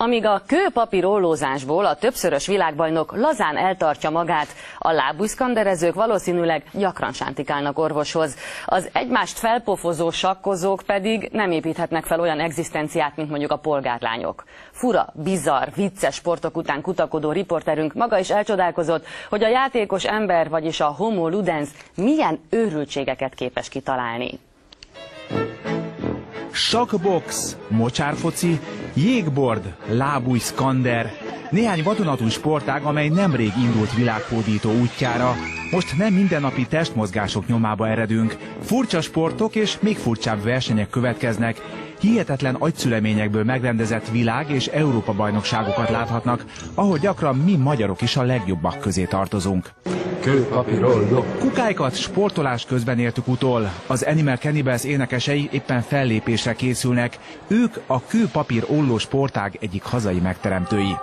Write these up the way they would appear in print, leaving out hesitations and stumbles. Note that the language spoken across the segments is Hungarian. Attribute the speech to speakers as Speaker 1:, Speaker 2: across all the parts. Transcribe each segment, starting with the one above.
Speaker 1: Amíg a kőpapírollózásból a többszörös világbajnok lazán eltartja magát, a lábujszkanderezők valószínűleg gyakran sántikálnak orvoshoz. Az egymást felpofozó sakkozók pedig nem építhetnek fel olyan egzisztenciát, mint mondjuk a polgárlányok. Fura, bizarr, vicces sportok után kutakodó riporterünk maga is elcsodálkozott, hogy a játékos ember, vagyis a homo ludens milyen őrültségeket képes kitalálni.
Speaker 2: Sakbox, mocsárfoci, jégbord, lábujszkander. Néhány vadonatúj sportág, amely nemrég indult világhódító útjára. Most nem mindennapi testmozgások nyomába eredünk. Furcsa sportok és még furcsább versenyek következnek. Hihetetlen agyszüleményekből megrendezett világ- és Európa-bajnokságokat láthatnak, ahol gyakran mi magyarok is a legjobbak közé tartozunk.
Speaker 3: Kőpapírolló.
Speaker 2: Kukáikat sportolás közben értük utol. Az Animal Cannibals énekesei éppen fellépésre készülnek. Ők a kőpapírolló sportág egyik hazai megteremtői.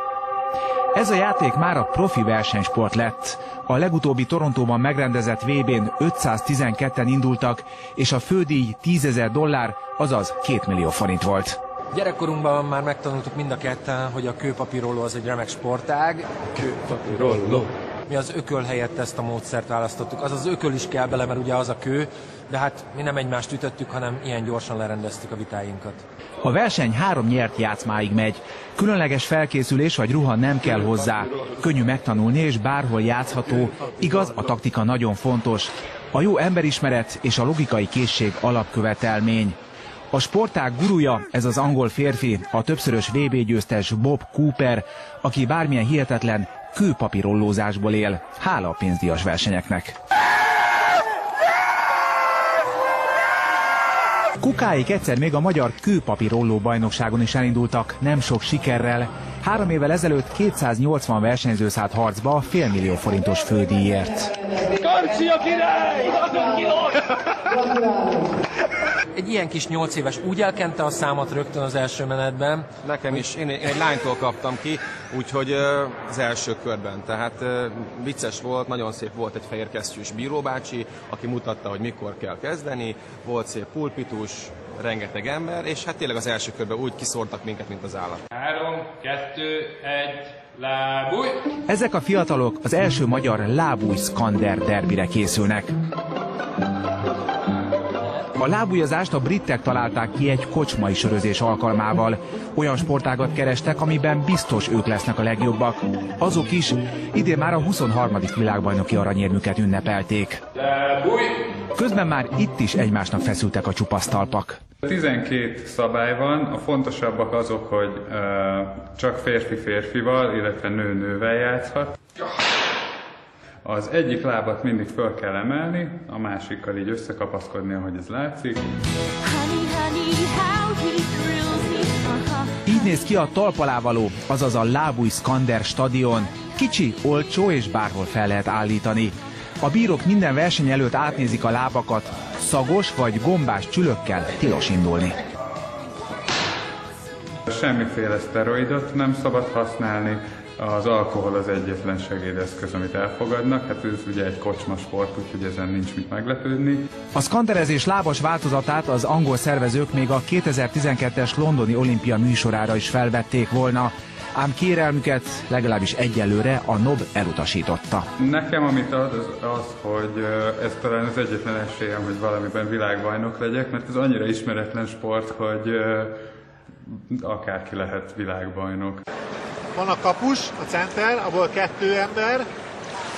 Speaker 2: Ez a játék már a profi versenysport lett. A legutóbbi Torontóban megrendezett VB-n 512-en indultak, és a fődíj $10.000, azaz 2 millió forint volt.
Speaker 4: Gyerekkorunkban már megtanultuk mind a ketten, hogy a kőpapírolló az egy remek sportág.
Speaker 3: Kőpapírolló.
Speaker 4: Mi az ököl helyett ezt a módszert választottuk. Az ököl is kell bele, mert ugye az a kő, de hát mi nem egymást ütöttük, hanem ilyen gyorsan lerendeztük a vitáinkat.
Speaker 2: A verseny 3 nyert játszmáig megy. Különleges felkészülés vagy ruha nem kell hozzá. Könnyű megtanulni és bárhol játszható. Igaz, a taktika nagyon fontos. A jó emberismeret és a logikai készség alapkövetelmény. A sportág gurúja, ez az angol férfi, a többszörös VB győztes Bob Cooper, aki bármilyen hihetetlen kőpapírollózásból él, hála a pénzdíjas versenyeknek. Kukáik egyszer még a magyar kőpapírolló bajnokságon is elindultak, nem sok sikerrel. 3 évvel ezelőtt 280 versenyző szállt harcba $500 000 fődíjért.
Speaker 4: Egy ilyen kis 8 éves úgy elkente a számat rögtön az első menetben.
Speaker 5: Nekem is, én egy lánytól kaptam ki, úgyhogy az első körben. Tehát vicces volt, nagyon szép volt egy fehér kesztyűs bíróbácsi, aki mutatta, hogy mikor kell kezdeni, volt szép pulpitus, rengeteg ember, és hát tényleg az első körben úgy kiszórtak minket, mint az állat.
Speaker 6: 3, 2, 1, lábúj!
Speaker 2: Ezek a fiatalok az első magyar lábujszkander derbire készülnek. A lábújazást a britek találták ki egy kocsmai sörözés alkalmával. Olyan sportágat kerestek, amiben biztos ők lesznek a legjobbak. Azok is idén már a 23. világbajnoki aranyérmüket ünnepelték. Közben már itt is egymásnak feszültek a csupasztalpak.
Speaker 7: 12 szabály van, a fontosabbak azok, hogy csak férfi férfival, illetve nő nővel játszhat. Az egyik lábat mindig föl kell emelni, a másikkal így összekapaszkodni, ahogy ez látszik.
Speaker 2: Így néz ki a talpalávaló, azaz a lábujszkander stadion. Kicsi, olcsó és bárhol fel lehet állítani. A bírók minden verseny előtt átnézik a lábakat, szagos vagy gombás csülökkel tilos indulni.
Speaker 7: Semmiféle szteroidot nem szabad használni. Az alkohol az egyetlen segédeszköz, amit elfogadnak. Hát ez ugye egy kocsmasport, úgyhogy ezen nincs mit meglepődni.
Speaker 2: A szkanderezés lábas változatát az angol szervezők még a 2012-es londoni olimpia műsorára is felvették volna, ám kérelmüket legalábbis egyelőre a NOB elutasította.
Speaker 7: Nekem amit ad, az, hogy ez talán az egyetlen esélyem, hogy valamiben világbajnok legyek, mert ez annyira ismeretlen sport, hogy akárki lehet világbajnok.
Speaker 8: Van a kapus, a center, abból 2 ember,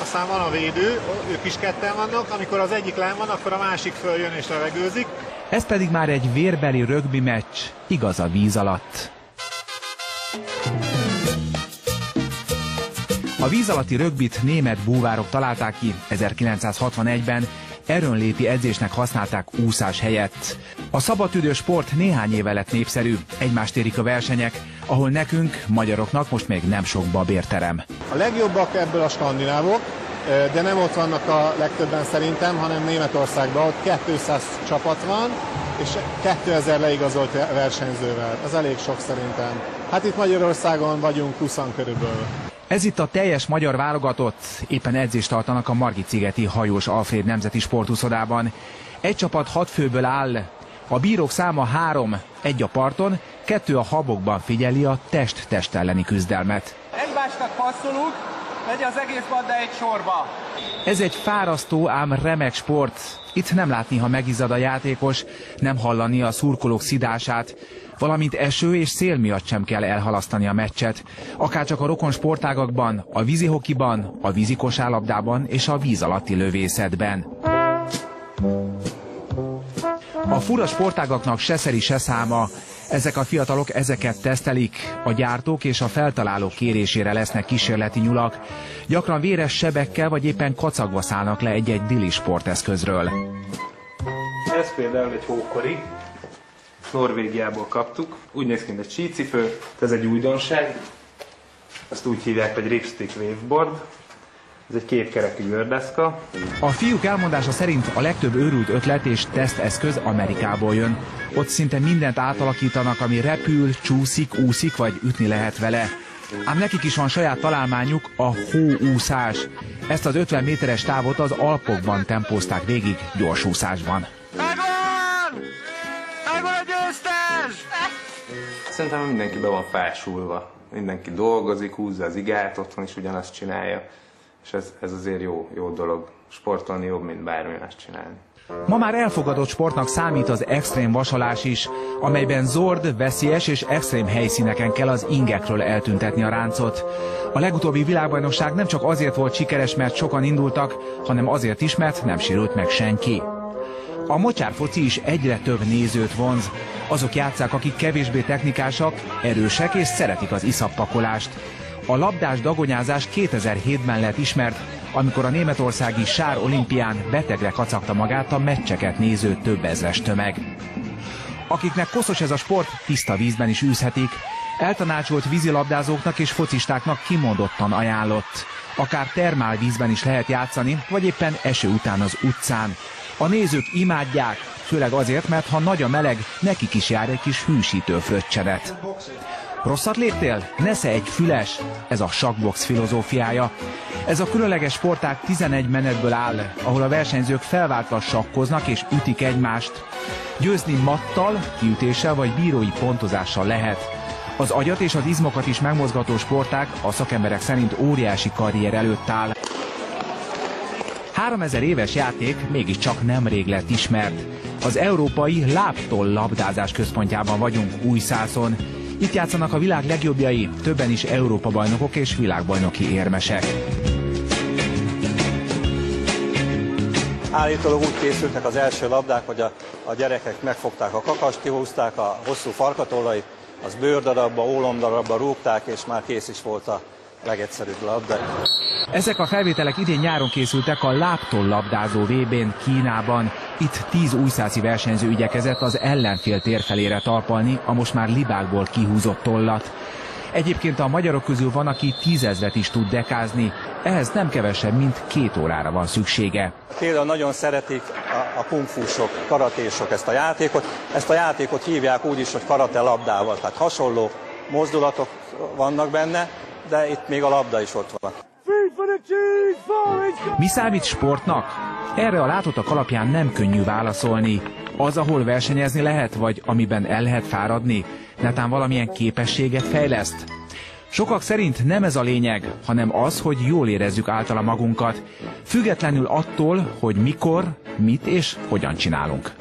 Speaker 8: aztán van a védő, ők is ketten vannak, amikor az egyik lenn van, akkor a másik följön és levegőzik.
Speaker 2: Ez pedig már egy vérbeli rögbi meccs, igaz a víz alatt. A víz alatti rögbit német búvárok találták ki 1961-ben, erőnléti edzésnek használták úszás helyett. A szabadtüdős sport néhány éve lett népszerű, egymást érik a versenyek, ahol nekünk, magyaroknak most még nem sok babérterem.
Speaker 8: A legjobbak ebből a skandinávok, de nem ott vannak a legtöbben szerintem, hanem Németországban, ott 200 csapat van, és 2000 leigazolt versenyzővel. Ez elég sok szerintem. Hát itt Magyarországon vagyunk 20 körülbelül.
Speaker 2: Ez itt a teljes magyar válogatott, éppen edzést tartanak a Margit-szigeti Hajós Alfréd Nemzeti Sportuszodában. Egy csapat 6 főből áll, A bírók száma 3, 1 a parton, 2 a habokban figyeli a test-test elleni küzdelmet.
Speaker 9: Egymásnak passzolunk, megy az egész banda egy sorba.
Speaker 2: Ez egy fárasztó, ám remek sport. Itt nem látni, ha megizzad a játékos, nem hallani a szurkolók szidását, valamint eső és szél miatt sem kell elhalasztani a meccset. Akárcsak a rokon sportágakban, a vízihokiban, a vízikosárlabdában és a víz alatti lövészetben. A fura sportágaknak se szeri, se száma. Ezek a fiatalok ezeket tesztelik. A gyártók és a feltalálók kérésére lesznek kísérleti nyulak. Gyakran véres sebekkel vagy éppen kacagva szállnak le egy-egy dili sporteszközről.
Speaker 10: Ez például egy hókori. Norvégiából kaptuk. Úgy néz ki, mint egy sícipő. Ez egy újdonság. Ezt úgy hívják, hogy Ripstick Waveboard. Ez egy kétkerekű gördeszka.
Speaker 2: A fiúk elmondása szerint a legtöbb őrült ötlet és teszteszköz Amerikából jön. Ott szinte mindent átalakítanak, ami repül, csúszik, úszik vagy ütni lehet vele. Ám nekik is van saját találmányuk, a hóúszás. Ezt az 50 méteres távot az Alpokban tempózták végig gyorsúszásban.
Speaker 9: Megvan! Megvan a győztes!
Speaker 10: Szerintem mindenki be van fásulva. Mindenki dolgozik, húzza az igát, otthon is ugyanazt csinálja. És ez azért jó dolog. Sportolni jobb, mint bármi mást csinálni.
Speaker 2: Ma már elfogadott sportnak számít az extrém vasalás is, amelyben zord, veszélyes és extrém helyszíneken kell az ingekről eltüntetni a ráncot. A legutóbbi világbajnokság nem csak azért volt sikeres, mert sokan indultak, hanem azért is, mert nem sérült meg senki. A mocsárfoci is egyre több nézőt vonz. Azok játsszák, akik kevésbé technikásak, erősek és szeretik az iszappakolást. A labdás dagonyázás 2007-ben lett ismert, amikor a németországi Sár olimpián betegre kacagta magát a meccseket néző több ezres tömeg. Akiknek koszos ez a sport, tiszta vízben is űzhetik. Eltanácsolt vízilabdázóknak és focistáknak kimondottan ajánlott. Akár termálvízben is lehet játszani, vagy éppen eső után az utcán. A nézők imádják, főleg azért, mert ha nagy a meleg, nekik is jár egy kis hűsítő fröccsenet. Rosszat léptél? Nesze egy füles. Ez a sakkbox filozófiája. Ez a különleges sportág 11 menetből áll, ahol a versenyzők felváltva sakkoznak és ütik egymást. Győzni mattal, kiütéssel vagy bírói pontozással lehet. Az agyat és az izmokat is megmozgató sportág a szakemberek szerint óriási karrier előtt áll. 3000 éves játék mégiscsak nemrég lett ismert. Az Európai Lábtoll labdázás központjában vagyunk Újszászon. Itt játszanak a világ legjobbjai, többen is Európa-bajnokok és világbajnoki érmesek.
Speaker 11: Állítólag úgy készültek az első labdák, hogy a gyerekek megfogták a kakast, kihúzták a hosszú farkatollait, az bőrdarabba, ólomdarabba rúgták, és már kész is volt a legegyszerűbb labda.
Speaker 2: Ezek a felvételek idén nyáron készültek a lábtoll labdázó VB-n Kínában. Itt 10 újszászi versenyző igyekezett az ellenfél térfelére talpalni a most már libákból kihúzott tollat. Egyébként a magyarok közül van, aki 10 000 is tud dekázni, ehhez nem kevesebb, mint 2 órára van szüksége.
Speaker 11: Például nagyon szeretik a kungfusok, karatésok ezt a játékot. Ezt a játékot hívják úgy is, hogy karate labdával, tehát hasonló mozdulatok vannak benne, de itt még a labda is ott van.
Speaker 2: Mi számít sportnak? Erre a látottak alapján nem könnyű válaszolni. Az, ahol versenyezni lehet, vagy amiben el lehet fáradni, netán valamilyen képességet fejleszt? Sokak szerint nem ez a lényeg, hanem az, hogy jól érezzük általa magunkat, függetlenül attól, hogy mikor, mit és hogyan csinálunk.